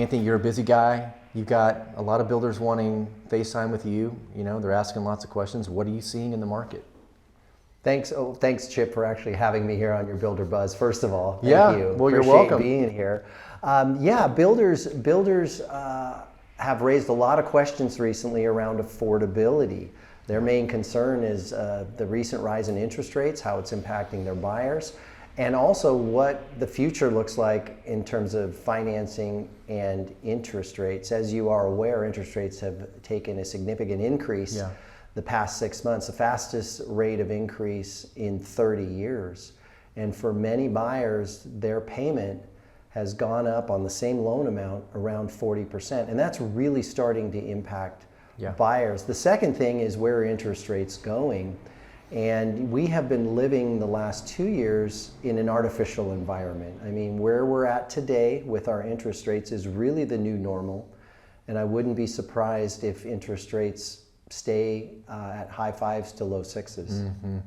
Anthony, you're a busy guy. You've got a lot of builders wanting FaceTime with you. They're asking lots of questions. What are you seeing in the market? Thanks, Chip, for actually having me here on your Builder Buzz. First of all, thank you. Well, you're Appreciate welcome. being here. Builders have raised a lot of questions recently around affordability. Their main concern is the recent rise in interest rates, how it's impacting their buyers, and also what the future looks like in terms of financing and interest rates. As you are aware, interest rates have taken a significant increase the past 6 months, the fastest rate of increase in 30 years. And for many buyers, their payment has gone up on the same loan amount around 40%. And that's really starting to impact buyers. The second thing is where are interest rates going? And we have been living the last 2 years in an artificial environment. I mean, where we're at today with our interest rates is really the new normal. And I wouldn't be surprised if interest rates stay at high 5s to low 6s. Mm-hmm.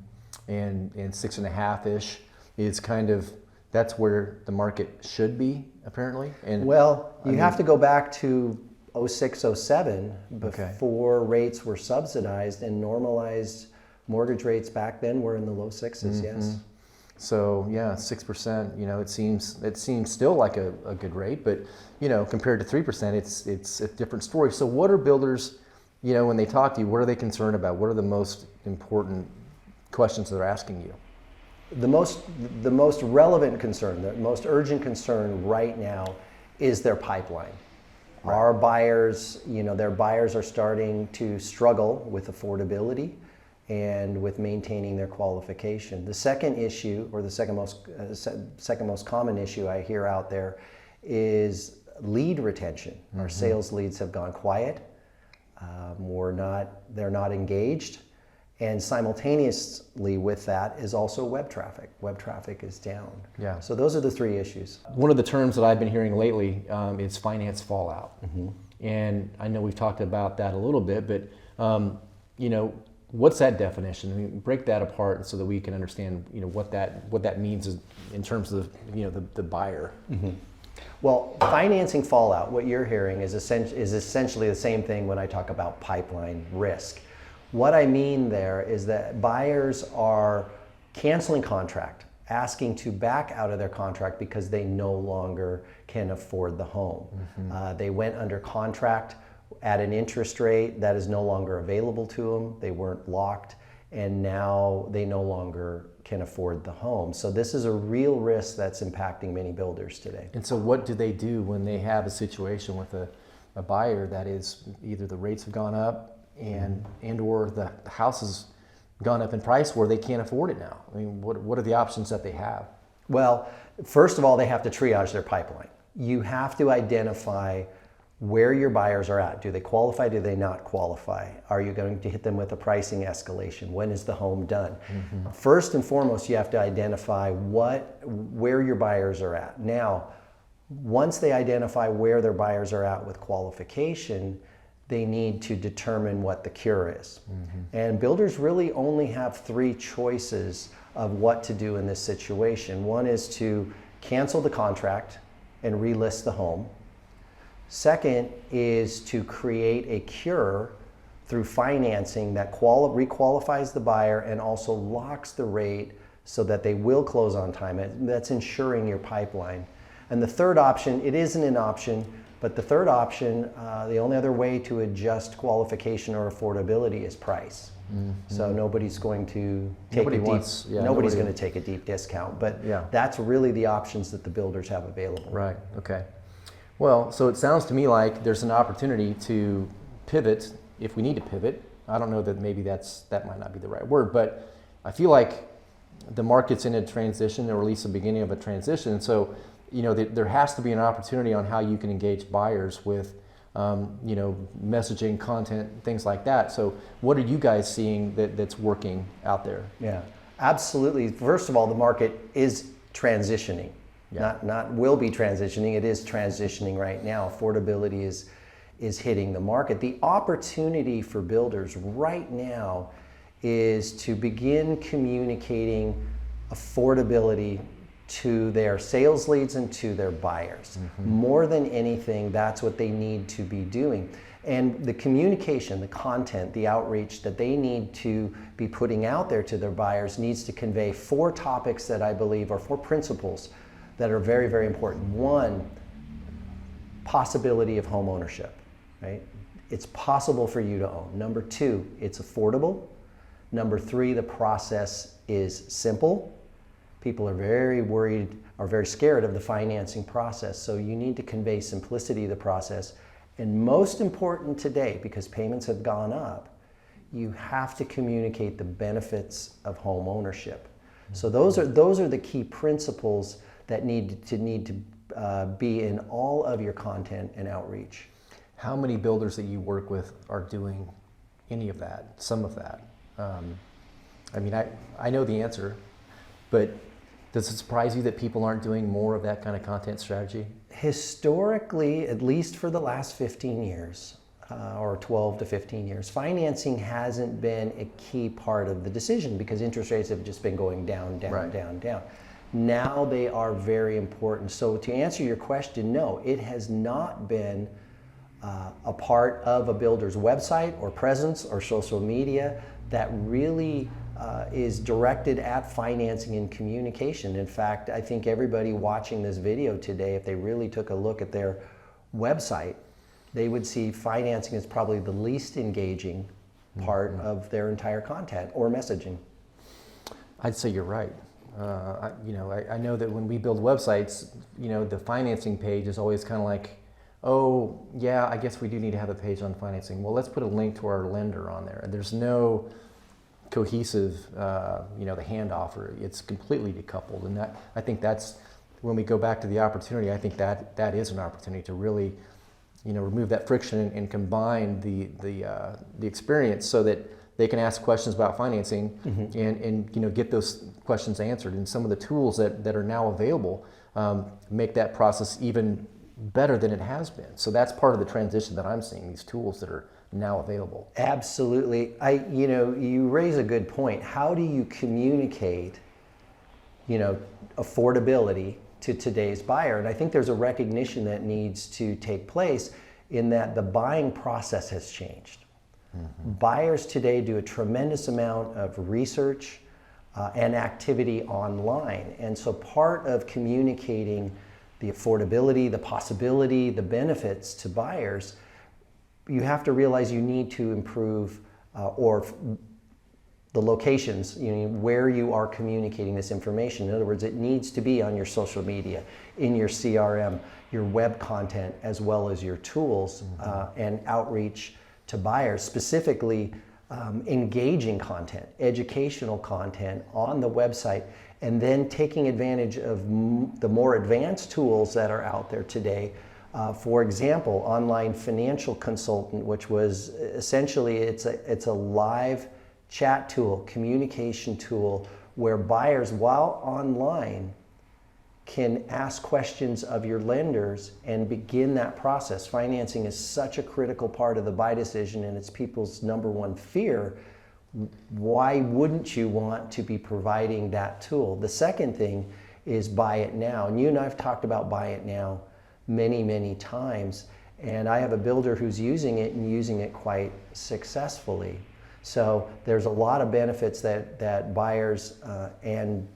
And 6.5-ish is kind of, that's where the market should be, apparently. And well, you have to go back to 06, 07 before rates were subsidized, and normalized mortgage rates back then were in the low 6s, yes. So 6%, it seems still like a good rate, but compared to 3%, it's a different story. So what are builders, when they talk to you, what are they concerned about? What are the most important questions they're asking you? The most relevant concern, the most urgent concern right now is their pipeline. Right. Our buyers, their buyers are starting to struggle with affordability and with maintaining their qualification. The second issue, or the second most common issue I hear out there, is lead retention. Our sales leads have gone quiet. They're not engaged. And simultaneously with that is also web traffic. Web traffic is down. Yeah. So those are the three issues. One of the terms that I've been hearing lately is finance fallout. And I know we've talked about that a little bit, but what's that definition? I mean, break that apart so that we can understand what that means in terms of the buyer. Well, financing fallout, what you're hearing is essentially the same thing when I talk about pipeline risk. What I mean there is that buyers are canceling contract, asking to back out of their contract because they no longer can afford the home. They went under contract at an interest rate that is no longer available to them. They weren't locked, and now they no longer can afford the home. So this is a real risk that's impacting many builders today. And so what do they do when they have a situation with a buyer that is either the rates have gone up and or the house has gone up in price where they can't afford it now? I mean, what are the options that they have? Well, first of all, they have to triage their pipeline. You have to identify where your buyers are at. Do they qualify? Do they not qualify? Are you going to hit them with a pricing escalation? When is the home done? First and foremost, you have to identify where your buyers are at. Now, once they identify where their buyers are at with qualification, they need to determine what the cure is. And builders really only have three choices of what to do in this situation. One is to cancel the contract and relist the home. Second is to create a cure through financing that requalifies the buyer and also locks the rate so that they will close on time. That's ensuring your pipeline. And the third option, it isn't an option, but the third option, the only other way to adjust qualification or affordability is price. So nobody's going to take nobody's going to take a deep discount, but that's really the options that the builders have available. Right. Okay. Well, so it sounds to me like there's an opportunity to pivot if we need to pivot. I don't know that maybe that might not be the right word, but I feel like the market's in a transition, or at least the beginning of a transition. So, there has to be an opportunity on how you can engage buyers with, messaging, content, things like that. So what are you guys seeing that's working out there? Yeah, absolutely. First of all, the market is transitioning. Not will be transitioning, it is transitioning right now. Affordability is hitting the market. The opportunity for builders right now is to begin communicating affordability to their sales leads and to their buyers. More than anything, that's what they need to be doing. And the communication, the content, the outreach that they need to be putting out there to their buyers needs to convey 4 topics that I believe are 4 principles that are very, very important. 1, possibility of home ownership, right? It's possible for you to own. Number 2, it's affordable. Number 3, the process is simple. People are very worried or very scared of the financing process, so you need to convey simplicity of the process. And most important today, because payments have gone up, you have to communicate the benefits of home ownership. So those are the key principles that need to be in all of your content and outreach. How many builders that you work with are doing any of that, some of that? I mean, I know the answer, but does it surprise you that people aren't doing more of that kind of content strategy? Historically, at least for the last 15 years, or 12 to 15 years, financing hasn't been a key part of the decision because interest rates have just been going down, down, Right. down, down. Now they are very important. So to answer your question, no, it has not been a part of a builder's website or presence or social media that really is directed at financing and communication. In fact, I think everybody watching this video today, if they really took a look at their website, they would see financing is probably the least engaging part of their entire content or messaging. I'd say you're right. I know that when we build websites, the financing page is always kind of like, oh, yeah, I guess we do need to have a page on financing. Well, let's put a link to our lender on there. There's no cohesive, the handoff, or it's completely decoupled. And that, I think that's, when we go back to the opportunity, I think that is an opportunity to really, remove that friction and combine the experience so that they can ask questions about financing and get those questions answered. And some of the tools that are now available make that process even better than it has been. So that's part of the transition that I'm seeing, these tools that are now available. Absolutely. You raise a good point. How do you communicate, affordability to today's buyer? And I think there's a recognition that needs to take place in that the buying process has changed. Buyers today do a tremendous amount of research and activity online. And so part of communicating the affordability, the possibility, the benefits to buyers, you have to realize you need to improve the locations, where you are communicating this information. In other words, it needs to be on your social media, in your CRM, your web content, as well as your tools and outreach to buyers, specifically engaging content, educational content on the website, and then taking advantage of the more advanced tools that are out there today. For example, online financial consultant, which was essentially, it's a live chat tool, communication tool, where buyers, while online, can ask questions of your lenders and begin that process. Financing is such a critical part of the buy decision, and it's people's number one fear. Why wouldn't you want to be providing that tool? The second thing is Buy It Now. And you and I have talked about Buy It Now many, many times. And I have a builder who's using it and using it quite successfully. So there's a lot of benefits that buyers and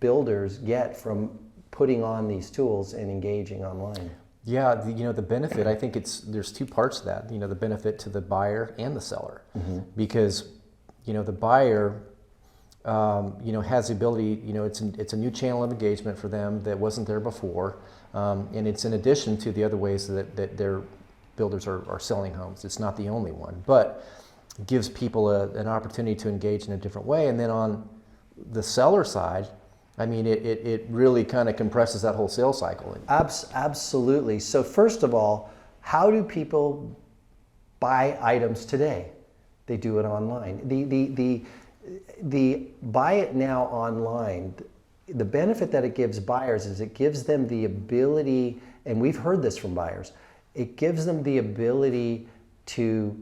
builders get from putting on these tools and engaging online. Yeah, the benefit, I think there's 2 parts to that. The benefit to the buyer and the seller, because the buyer, has the ability. It's a new channel of engagement for them that wasn't there before, and it's in addition to the other ways that their builders are selling homes. It's not the only one, but it gives people an opportunity to engage in a different way. And then on the seller side, I mean, it really kind of compresses that whole sales cycle. Absolutely. So first of all, how do people buy items today? They do it online. The Buy It Now online, the benefit that it gives buyers is it gives them the ability, and we've heard this from buyers, it gives them the ability to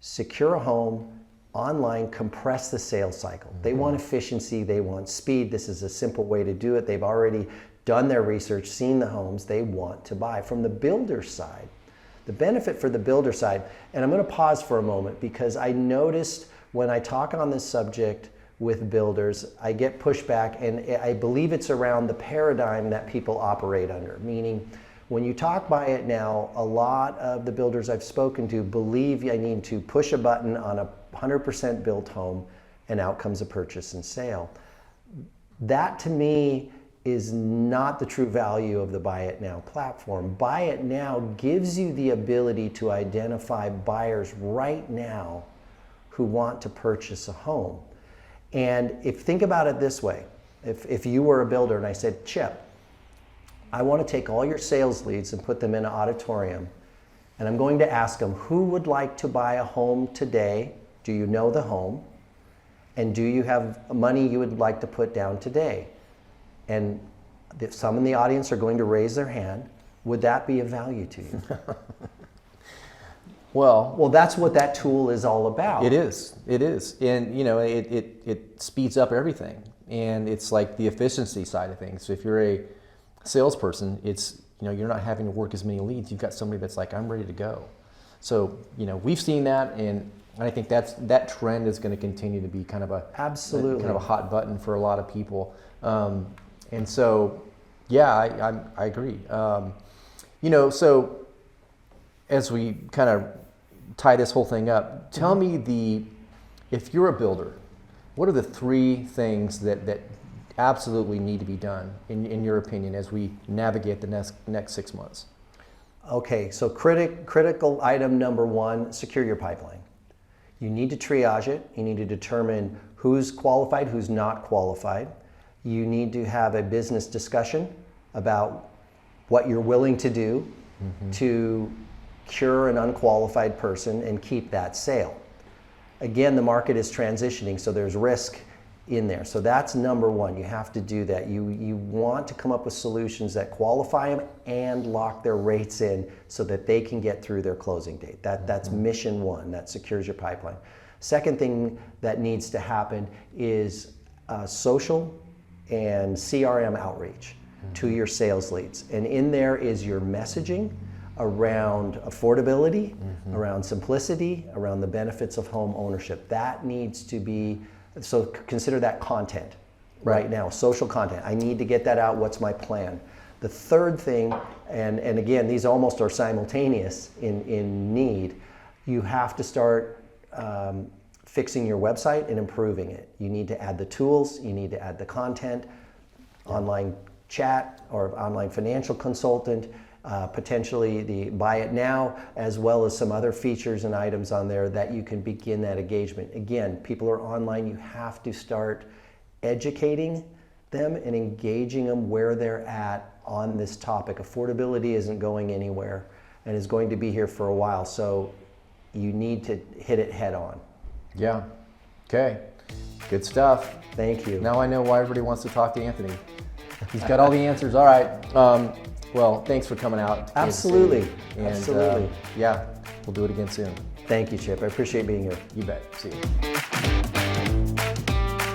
secure a home online, compress the sales cycle. They want efficiency, they want speed. This is a simple way to do it. They've already done their research, seen the homes they want to buy. From the builder side, the benefit for the builder side, and I'm going to pause for a moment because I noticed when I talk on this subject with builders, I get pushback, and I believe it's around the paradigm that people operate under, meaning when you talk buy it now, a lot of the builders I've spoken to believe I need to push a button on a 100% built home and out comes a purchase and sale. That to me is not the true value of the Buy It Now platform. Buy It Now gives you the ability to identify buyers right now who want to purchase a home. And think about it this way, if you were a builder and I said, Chip, I want to take all your sales leads and put them in an auditorium, and I'm going to ask them, who would like to buy a home today? Do you know the home? And do you have money you would like to put down today? And if some in the audience are going to raise their hand, would that be of value to you? Well, that's what that tool is all about. It is. And it speeds up everything. And it's like the efficiency side of things. So if you're a salesperson, it's, you're not having to work as many leads. You've got somebody that's like, I'm ready to go. So, we've seen that, and I think that trend is going to continue to be kind of a hot button for a lot of people. And so, yeah, I agree. So as we kind of tie this whole thing up, tell me if you're a builder, what are the 3 things that absolutely need to be done in your opinion as we navigate the next 6 months? Okay, so critical item number 1, secure your pipeline. You need to triage it. You need to determine who's qualified, who's not qualified. You need to have a business discussion about what you're willing to do to cure an unqualified person and keep that sale. Again, the market is transitioning, so there's risk in there. So that's number 1. You have to do that. You want to come up with solutions that qualify them and lock their rates in so that they can get through their closing date. That's mission 1. That secures your pipeline. Second thing that needs to happen is social and CRM outreach to your sales leads. And in there is your messaging around affordability, around simplicity, around the benefits of home ownership. That needs to be, so consider that content right now, social content. I need to get that out. What's my plan? The third thing, and again, these almost are simultaneous in need, you have to start fixing your website and improving it. You need to add the tools, you need to add the content, online chat or online financial consultant, potentially the Buy It Now, as well as some other features and items on there that you can begin that engagement. Again, people are online, you have to start educating them and engaging them where they're at on this topic. Affordability isn't going anywhere and is going to be here for a while, so you need to hit it head on. Yeah. Okay. Good stuff. Thank you. Now I know why everybody wants to talk to Anthony. He's got all the answers. All right. Well, thanks for coming out. Absolutely. And, Absolutely. Yeah, we'll do it again soon. Thank you, Chip. I appreciate being here. You bet. See you.